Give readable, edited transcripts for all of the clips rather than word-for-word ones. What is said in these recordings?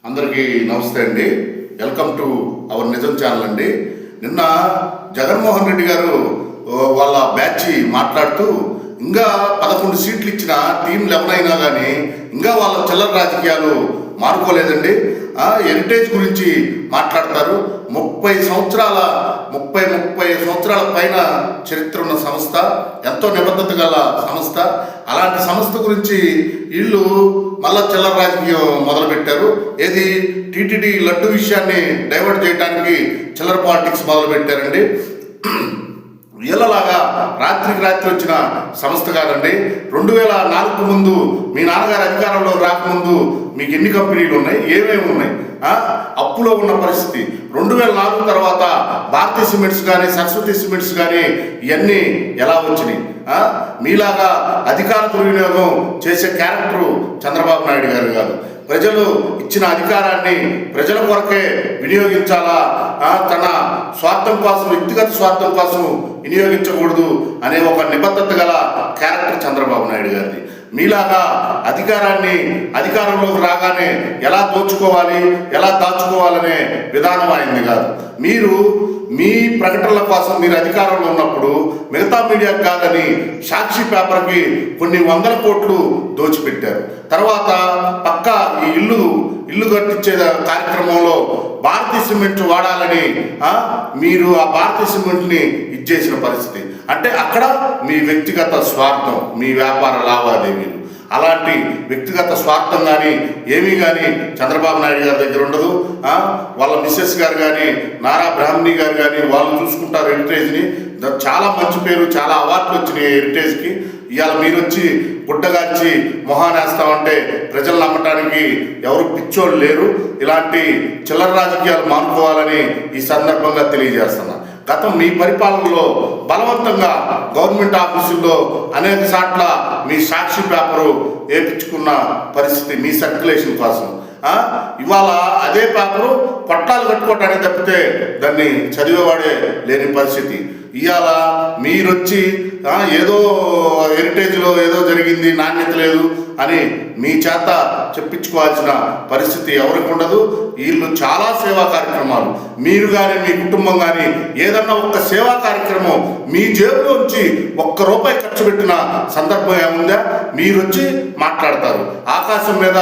అందరికీ నమస్తే అండి. వెల్కమ్ టు అవర్ నిజం ఛానల్ అండి. నిన్న జగన్మోహన్ రెడ్డి గారు వాళ్ళ బ్యాచ్ మాట్లాడుతూ ఇంకా 11 సీట్లు ఇచ్చిన టీం 11 అయినా కానీ ఇంకా వాళ్ళ చిల్లర రాజకీయాలు మారుకోలేదండి. హెరిటేజ్ గురించి మాట్లాడతారు. 30 సంవత్సరాల పైన చరిత్ర ఉన్న సంస్థ, ఎంతో నిబద్ధత గల సంస్థ. అలాంటి సంస్థ గురించి వీళ్ళు మళ్ళా చిల్లర రాజకీయం మొదలుపెట్టారు. ఏది టీటీడీ లడ్డు విషయాన్ని డైవర్ట్ చేయడానికి చిల్లర పాలిటిక్స్ మొదలుపెట్టారండి. వీళ్ళలాగా రాత్రికి రాత్రి వచ్చిన సంస్థ కాదండి. 2004 ముందు మీ నాన్నగారు అధికారంలో రాకముందు మీకు ఎన్ని కంపెనీలు ఉన్నాయి, ఏమేమి ఉన్నాయి, అప్పులో ఉన్న పరిస్థితి. 2004 తర్వాత భారతీయ సిమెంట్స్ కానీ సరస్వతి సిమెంట్స్ కానీ ఇవన్నీ ఎలా వచ్చినాయి? మీలాగా అధికార దుర్వినియోగం చేసే క్యారెక్టరు చంద్రబాబు నాయుడు గారు కాదు. ప్రజలు ఇచ్చిన అధికారాన్ని ప్రజల కొరకే వినియోగించాలా, తన స్వార్థం కోసం, వ్యక్తిగత స్వార్థం కోసం వినియోగించకూడదు అనే ఒక నిబద్ధత గల క్యారెక్టర్ చంద్రబాబు నాయుడు గారిది. మీలాగా అధికారంలోకి రాగానే ఎలా దోచుకోవాలి, ఎలా దాచుకోవాలనే విధానం అయింది కాదు. మీరు మీ ప్రకటనల కోసం మీరు అధికారంలో ఉన్నప్పుడు మిగతా మీడియాకు కాదని సాక్షి పేపర్కి కొన్ని 100 కోట్లు దోచిపెట్టారు. తర్వాత పక్క ఈ ఇల్లు కట్టించే కార్యక్రమంలో భారతీయ సిమెంట్ వాడాలని మీరు ఆ భారతీయ సిమెంట్ని ఇచ్చేసిన పరిస్థితి. అంటే అక్కడ మీ వ్యక్తిగత స్వార్థం, మీ వ్యాపార లావాదేవీలు. అలాంటి వ్యక్తిగత స్వార్థం కానీ ఏమీ కానీ చంద్రబాబు నాయుడు గారి దగ్గర ఉండదు. వాళ్ళ మిస్సెస్ గారు కానీ నారా బ్రాహ్మణి గారు కానీ వాళ్ళు చూసుకుంటారు హెరిటేజ్ని. చాలా మంచి పేరు, చాలా అవార్డులు వచ్చినాయి హెరిటేజ్కి. ఇవాళ మీరు వచ్చి గుడ్డగాల్చి మొహానేస్తామంటే ప్రజలు నమ్మటానికి ఎవరు పిచ్చోళ్ళు లేరు. ఇలాంటి చిల్లర రాజకీయాలు మానుకోవాలని ఈ సందర్భంగా తెలియజేస్తున్నా. గతం మీ పరిపాలనలో బలవంతంగా గవర్నమెంట్ ఆఫీసుల్లో అనేక సార్ల మీ సాక్షి పేపరు వేయించుకున్న పరిస్థితి మీ సర్క్యులేషన్ కోసం. ఇవాళ అదే పేపరు పట్టాలు కట్టుకోవటానికి తప్పితే దాన్ని చదివేవాడే లేని పరిస్థితి. ఇవాళ మీరొచ్చి ఏదో హెరిటేజ్లో ఏదో జరిగింది, నాణ్యత లేదు అని మీ చేత చెప్పించుకోవాల్సిన పరిస్థితి ఎవరికి ఉండదు. వీళ్ళు చాలా సేవా కార్యక్రమాలు, మీరు కానీ మీ కుటుంబం కానీ ఏదన్నా ఒక్క సేవా కార్యక్రమం మీ జేబులోంచి ₹1 ఖర్చు పెట్టిన సందర్భం ఏముందా? మీరు వచ్చి మాట్లాడతారు. ఆకాశం మీద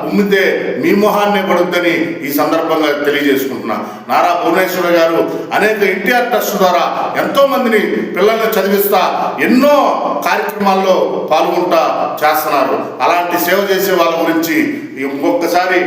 ఉమ్మితే మీ మొహాన్నే పడుద్దని ఈ సందర్భంగా తెలియజేసుకుంటున్నా. నారా భువనేశ్వర గారు అనేక ఎన్టీఆర్ ట్రస్ట్ ద్వారా ఎంతో మందిని పిల్లల్ని చదివిస్తా ఎన్నో కార్యక్రమాల్లో పాల్గొంటా చేస్తున్నారు. అలాంటి సేవ చేసే వాళ్ళ గురించి ఇంకొకసారి